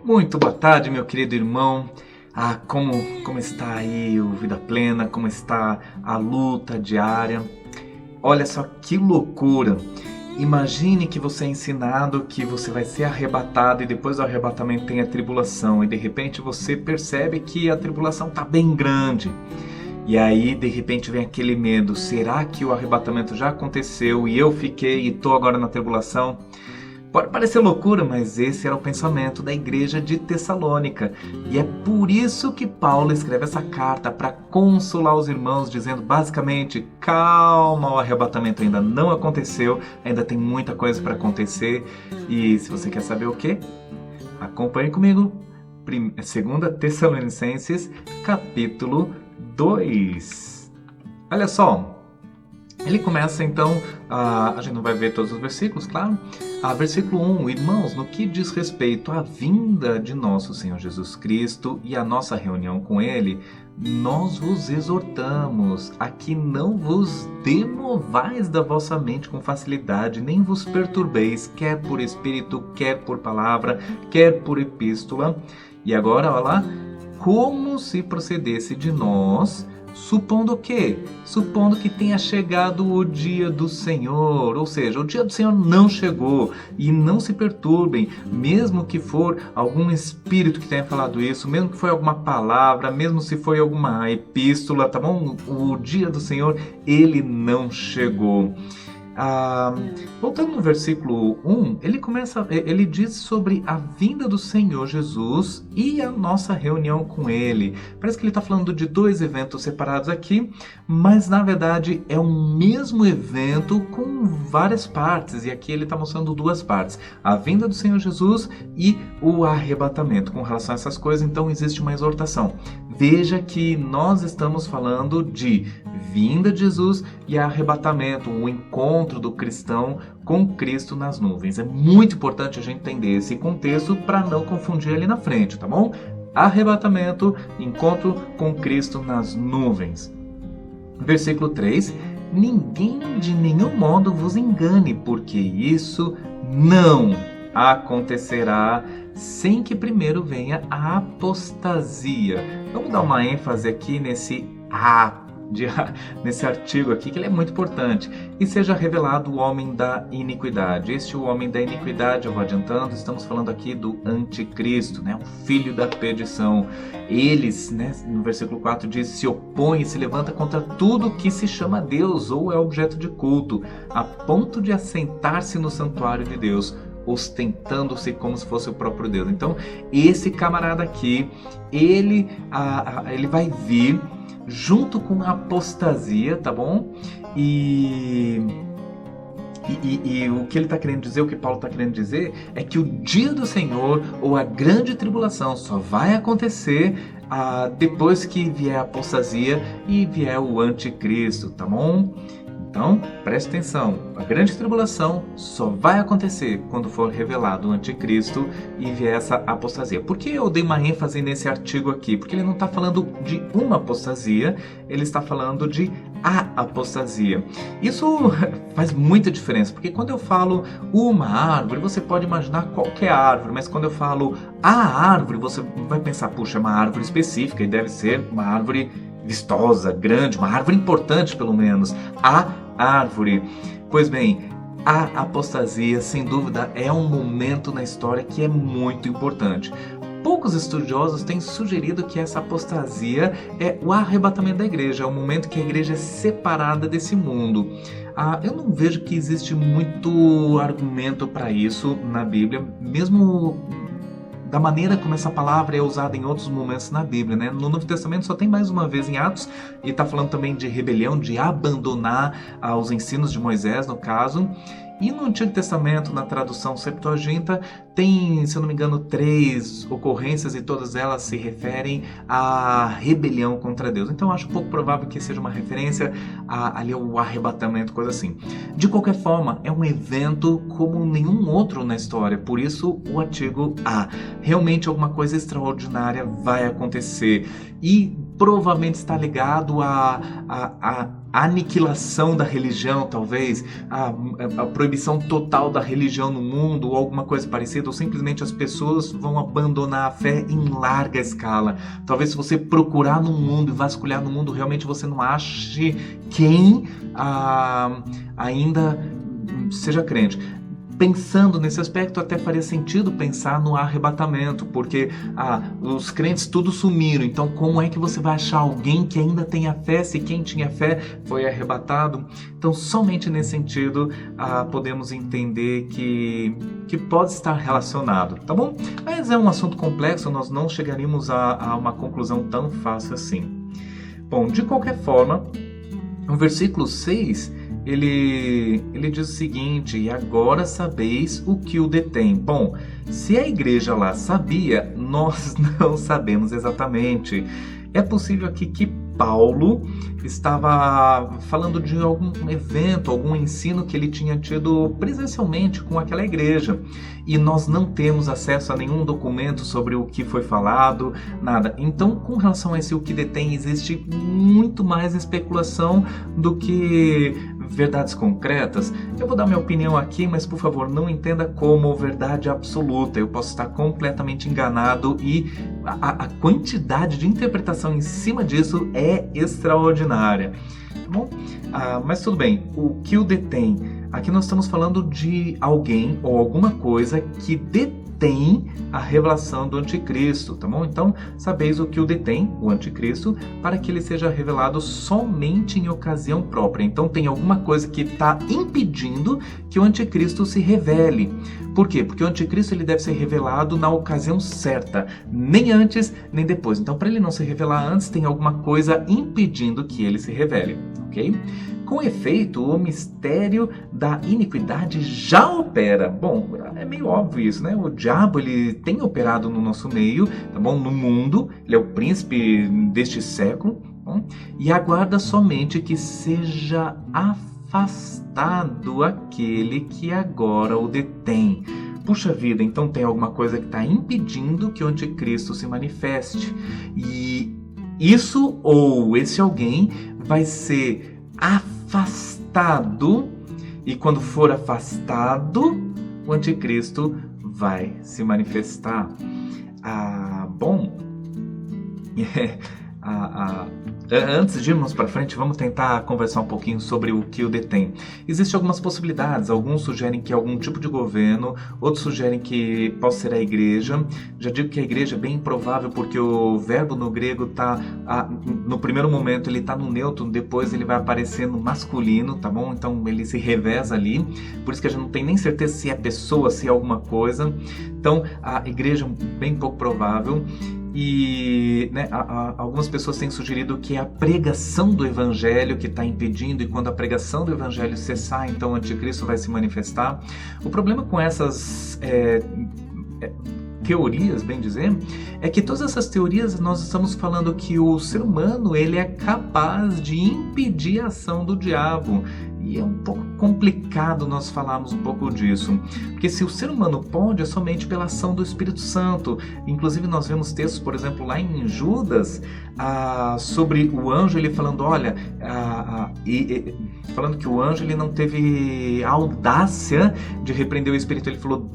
Muito boa tarde, meu querido irmão. Como está aí o Vida Plena? Como está a luta diária? Olha só que loucura! Imagine que você é ensinado que você vai ser arrebatado e depois do arrebatamento tem a tribulação e de repente você percebe que a tribulação está bem grande. E aí, de repente, vem aquele medo. Será que o arrebatamento já aconteceu e eu fiquei e estou agora na tribulação? Pode parecer loucura, mas esse era o pensamento da igreja de Tessalônica. E é por isso que Paulo escreve essa carta para consolar os irmãos, dizendo basicamente: calma, o arrebatamento ainda não aconteceu, ainda tem muita coisa para acontecer. E se você quer saber o que? Acompanhe comigo. 2 Tessalonicenses, capítulo 2. Olha só. Ele começa então, a gente não vai ver todos os versículos, claro. Versículo 1, irmãos, no que diz respeito à vinda de nosso Senhor Jesus Cristo e à nossa reunião com Ele, nós vos exortamos a que não vos demovais da vossa mente com facilidade, nem vos perturbeis, quer por espírito, quer por palavra, quer por epístola. E agora, olha lá, como se procedesse de nós, supondo o quê? Supondo que tenha chegado o dia do Senhor, ou seja, o dia do Senhor não chegou. E não se perturbem, mesmo que for algum espírito que tenha falado isso, mesmo que foi alguma palavra, mesmo se foi alguma epístola, tá bom? O dia do Senhor, ele não chegou. Voltando no versículo 1, ele diz sobre a vinda do Senhor Jesus e a nossa reunião com Ele. Parece que ele está falando de dois eventos separados aqui, mas na verdade é o mesmo evento com várias partes, e aqui ele está mostrando duas partes: a vinda do Senhor Jesus e o arrebatamento. Com relação a essas coisas, então existe uma exortação. Veja que nós estamos falando de vinda de Jesus e arrebatamento, o encontro do cristão com Cristo nas nuvens. É muito importante a gente entender esse contexto para não confundir ali na frente, tá bom? Arrebatamento, encontro com Cristo nas nuvens. Versículo 3, ninguém de nenhum modo vos engane, porque isso não acontecerá sem que primeiro venha a apostasia. Vamos dar uma ênfase aqui nesse artigo aqui, que ele é muito importante. E seja revelado o homem da iniquidade. O homem da iniquidade, eu vou adiantando, estamos falando aqui do anticristo, né? O filho da perdição. Eles, né, no versículo 4 diz, se opõe, se levanta contra tudo que se chama Deus ou é objeto de culto, a ponto de assentar-se no santuário de Deus, ostentando-se como se fosse o próprio Deus. Então, esse camarada aqui, ele vai vir junto com a apostasia, tá bom? E o que ele está querendo dizer, o que Paulo está querendo dizer, é que o dia do Senhor, ou a grande tribulação, só vai acontecer depois que vier a apostasia e vier o anticristo, tá bom? Então, preste atenção, a grande tribulação só vai acontecer quando for revelado o anticristo e vier essa apostasia. Por que eu dei uma ênfase nesse artigo aqui? Porque ele não está falando de uma apostasia, ele está falando de a apostasia. Isso faz muita diferença, porque quando eu falo uma árvore, você pode imaginar qualquer árvore, mas quando eu falo a árvore, você vai pensar, puxa, é uma árvore específica e deve ser uma árvore vistosa, grande, uma árvore importante pelo menos, a árvore. Pois bem, a apostasia, sem dúvida, é um momento na história que é muito importante. Poucos estudiosos têm sugerido que essa apostasia é o arrebatamento da igreja, é o momento que a igreja é separada desse mundo. Eu não vejo que existe muito argumento para isso na Bíblia, mesmo da maneira como essa palavra é usada em outros momentos na Bíblia, né? No Novo Testamento só tem mais uma vez em Atos, e está falando também de rebelião, de abandonar os ensinos de Moisés, no caso. E no Antigo Testamento, na tradução Septuaginta, tem, se eu não me engano, 3 ocorrências e todas elas se referem à rebelião contra Deus. Então, acho pouco provável que seja uma referência ali ao arrebatamento, coisa assim. De qualquer forma, é um evento como nenhum outro na história. Por isso, o artigo A. Realmente alguma coisa extraordinária vai acontecer. E provavelmente está ligado à aniquilação da religião, talvez, a proibição total da religião no mundo, ou alguma coisa parecida, ou simplesmente as pessoas vão abandonar a fé em larga escala. Talvez se você procurar no mundo e vasculhar no mundo, realmente você não ache quem ainda seja crente. Pensando nesse aspecto, até faria sentido pensar no arrebatamento, porque os crentes tudo sumiram, então como é que você vai achar alguém que ainda tenha fé, se quem tinha fé foi arrebatado? Então somente nesse sentido podemos entender que pode estar relacionado, tá bom? Mas é um assunto complexo, nós não chegaríamos a uma conclusão tão fácil assim. Bom, de qualquer forma, no versículo 6, ele diz o seguinte: e agora sabeis o que o detém. Bom, se a igreja lá sabia, nós não sabemos exatamente. É possível aqui que Paulo estava falando de algum evento, algum ensino que ele tinha tido presencialmente com aquela igreja. E nós não temos acesso a nenhum documento sobre o que foi falado, nada. Então, com relação a esse o que detém, existe muito mais especulação do que verdades concretas. Eu vou dar minha opinião aqui, mas por favor, não entenda como verdade absoluta. Eu posso estar completamente enganado e a quantidade de interpretação em cima disso é extraordinária. Tá bom? Mas tudo bem, o que o detém? Aqui nós estamos falando de alguém ou alguma coisa que detém a revelação do anticristo, tá bom? Então, sabeis o que o detém, o anticristo, para que ele seja revelado somente em ocasião própria. Então, tem alguma coisa que está impedindo que o anticristo se revele. Por quê? Porque o anticristo ele deve ser revelado na ocasião certa, nem antes, nem depois. Então, para ele não se revelar antes, tem alguma coisa impedindo que ele se revele, ok? Com efeito, o mistério da iniquidade já opera. Bom, é meio óbvio isso, né? O diabo, ele tem operado no nosso meio, tá bom? No mundo, ele é o príncipe deste século, tá bom? E aguarda somente que seja afastado aquele que agora o detém. Puxa vida, então tem alguma coisa que está impedindo que o anticristo se manifeste. E isso ou esse alguém vai ser afastado, e quando for afastado, o anticristo vai se manifestar. Bom, antes de irmos para frente, vamos tentar conversar um pouquinho sobre o que o detém. Existem algumas possibilidades. Alguns sugerem que é algum tipo de governo, outros sugerem que possa ser a igreja. Já digo que a igreja é bem improvável porque o verbo no grego está, no primeiro momento ele está no neutro, depois ele vai aparecer no masculino, tá bom? Então ele se reveza ali. Por isso que a gente não tem nem certeza se é pessoa, se é alguma coisa. Então a igreja é bem pouco provável. E algumas pessoas têm sugerido que é a pregação do evangelho que está impedindo, e quando a pregação do evangelho cessar, então o anticristo vai se manifestar. O problema com essas teorias, bem dizer, é que todas essas teorias nós estamos falando que o ser humano ele é capaz de impedir a ação do diabo. E é um pouco complicado nós falarmos um pouco disso, porque se o ser humano pode, é somente pela ação do Espírito Santo. Inclusive nós vemos textos, por exemplo, lá em Judas, sobre o anjo, ele falando, olha, falando que o anjo ele não teve a audácia de repreender o Espírito. Ele falou,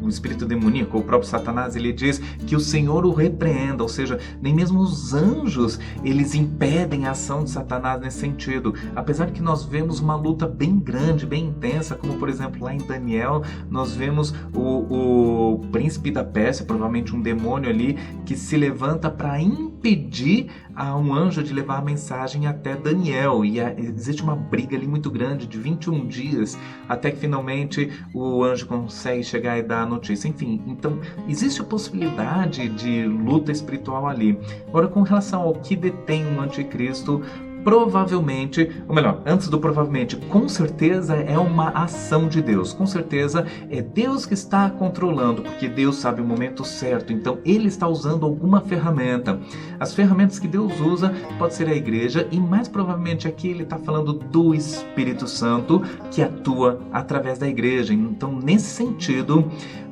o Espírito demoníaco, o próprio Satanás, ele diz que o Senhor o repreenda, ou seja, nem mesmo os anjos, eles impedem a ação de Satanás nesse sentido. Apesar que nós vemos uma luta bem grande, bem intensa, como por exemplo lá em Daniel, nós vemos o príncipe da Pérsia, provavelmente um demônio ali, que se levanta para impedir a um anjo de levar a mensagem até Daniel, e existe uma briga ali muito grande de 21 dias, até que finalmente o anjo consegue chegar e dar a notícia. Enfim, então existe a possibilidade de luta espiritual ali. Agora, com relação ao que detém o anticristo, provavelmente, ou melhor, antes do provavelmente, com certeza é uma ação de Deus. Com certeza é Deus que está controlando, porque Deus sabe o momento certo. Então Ele está usando alguma ferramenta. As ferramentas que Deus usa pode ser a igreja e mais provavelmente aqui Ele está falando do Espírito Santo que atua através da igreja. Então nesse sentido,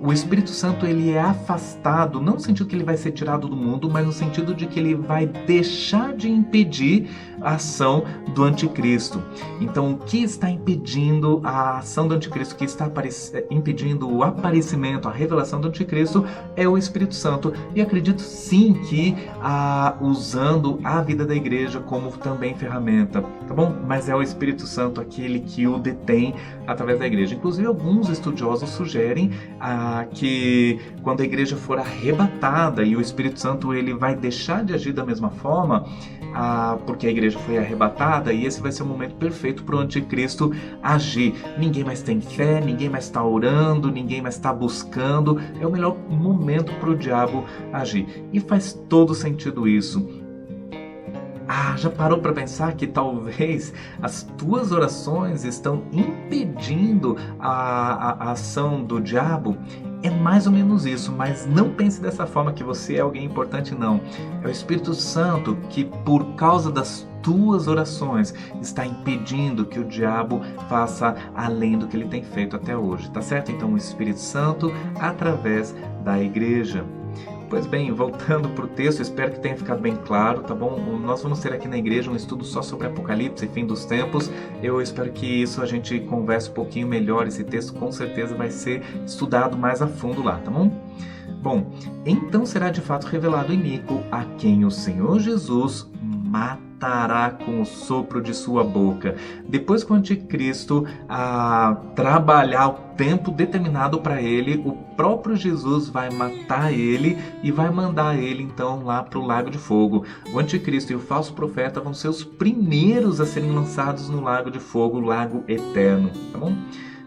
o Espírito Santo ele é afastado, não no sentido que ele vai ser tirado do mundo, mas no sentido de que ele vai deixar de impedir a ação do anticristo. Então, o que está impedindo a ação do anticristo, o que está impedindo o aparecimento, a revelação do anticristo, é o Espírito Santo. E acredito sim que usando a vida da igreja como também ferramenta, tá bom? Mas é o Espírito Santo aquele que o detém através da igreja. Inclusive, alguns estudiosos sugerem que quando a igreja for arrebatada e o Espírito Santo ele vai deixar de agir da mesma forma, porque a igreja foi arrebatada, e esse vai ser o momento perfeito para o anticristo agir. Ninguém mais tem fé, ninguém mais está orando, ninguém mais está buscando. É o melhor momento para o diabo agir. E faz todo sentido isso. Já parou para pensar que talvez as tuas orações estão impedindo a ação do diabo? É mais ou menos isso, mas não pense dessa forma que você é alguém importante, não. É o Espírito Santo que, por causa das tuas orações, está impedindo que o diabo faça além do que ele tem feito até hoje, tá certo? Então, o Espírito Santo através da igreja. Pois bem, voltando para o texto, espero que tenha ficado bem claro, tá bom? Nós vamos ter aqui na igreja um estudo só sobre Apocalipse e fim dos tempos. Eu espero que isso a gente converse um pouquinho melhor. Esse texto com certeza vai ser estudado mais a fundo lá, tá bom? Bom, então será de fato revelado o iníquo, a quem o Senhor Jesus matará com o sopro de sua boca. Depois que o anticristo trabalhar o tempo determinado para ele, o próprio Jesus vai matar ele e vai mandar ele então lá para o lago de fogo. O anticristo e o falso profeta vão ser os primeiros a serem lançados no lago de fogo, o lago eterno, tá bom?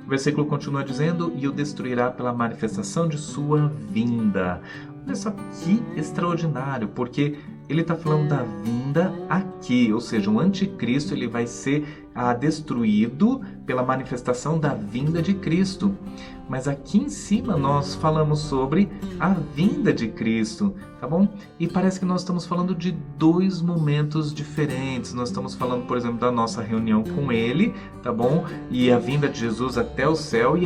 O versículo continua dizendo: e o destruirá pela manifestação de sua vinda. Olha só que extraordinário, porque ele está falando da vinda aqui, ou seja, o anticristo ele vai ser destruído pela manifestação da vinda de Cristo. Mas aqui em cima nós falamos sobre a vinda de Cristo, tá bom? E parece que nós estamos falando de dois momentos diferentes. Nós estamos falando, por exemplo, da nossa reunião com Ele, tá bom? E a vinda de Jesus até o céu. E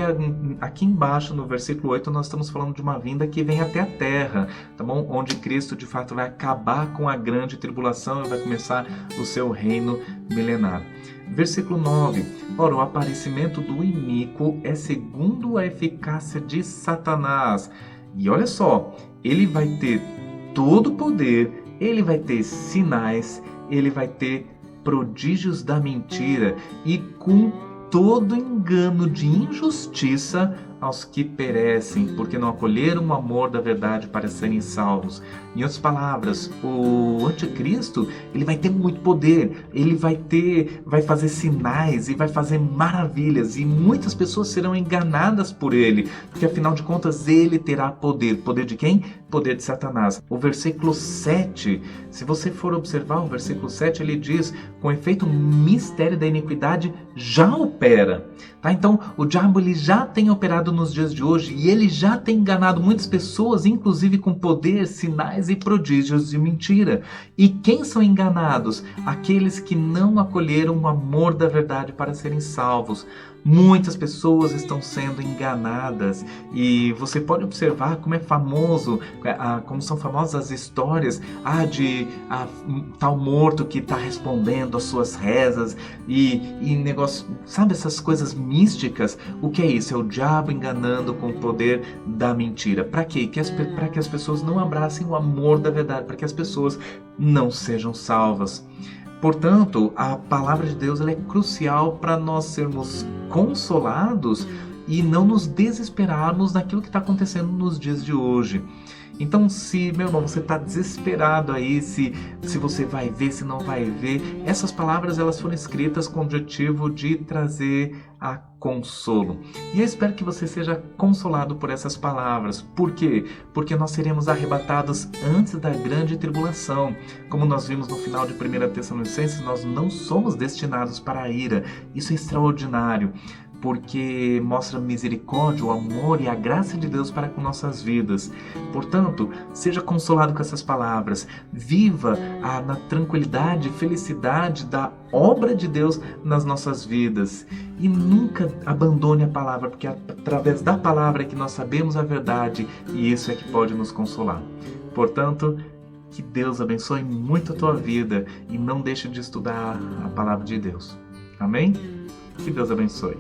aqui embaixo, no versículo 8, nós estamos falando de uma vinda que vem até a terra, tá bom? Onde Cristo, de fato, vai acabar com a grande tribulação e vai começar o seu reino milenar. Versículo 9. Ora, o aparecimento do iníquo é segundo a eficácia de Satanás. E olha só, ele vai ter todo o poder, ele vai ter sinais, ele vai ter prodígios da mentira e com todo engano de injustiça aos que perecem, porque não acolheram o amor da verdade para serem salvos. Em outras palavras, o anticristo, ele vai ter muito poder, ele vai fazer sinais e vai fazer maravilhas, e muitas pessoas serão enganadas por ele, porque afinal de contas ele terá poder. Poder de quem? Poder de Satanás. O versículo 7, se você for observar o versículo 7, ele diz: com efeito, o mistério da iniquidade já opera. Tá? Então, o diabo ele já tem operado nos dias de hoje e ele já tem enganado muitas pessoas, inclusive com poder, sinais e prodígios de mentira. E quem são enganados? Aqueles que não acolheram o amor da verdade para serem salvos. Muitas pessoas estão sendo enganadas e você pode observar como é famoso, como são famosas as histórias de tal morto que está respondendo às suas rezas e negócio, sabe, essas coisas místicas. O que é isso? É o diabo enganando com o poder da mentira. Para quê? Para que as pessoas não abracem o amor da verdade, para que as pessoas não sejam salvas. Portanto, a palavra de Deus ela é crucial para nós sermos consolados e não nos desesperarmos naquilo que está acontecendo nos dias de hoje. Então, se, meu irmão, você está desesperado aí, se você vai ver, se não vai ver, essas palavras elas foram escritas com o objetivo de trazer a consolo. E eu espero que você seja consolado por essas palavras. Por quê? Porque nós seremos arrebatados antes da grande tribulação. Como nós vimos no final de 1 Tessalonicenses, nós não somos destinados para a ira. Isso é extraordinário, porque mostra misericórdia, o amor e a graça de Deus para com nossas vidas. Portanto, seja consolado com essas palavras. Viva na tranquilidade e felicidade da obra de Deus nas nossas vidas. E nunca abandone a palavra, porque é através da palavra é que nós sabemos a verdade e isso é que pode nos consolar. Portanto, que Deus abençoe muito a tua vida e não deixe de estudar a palavra de Deus. Amém? Que Deus abençoe.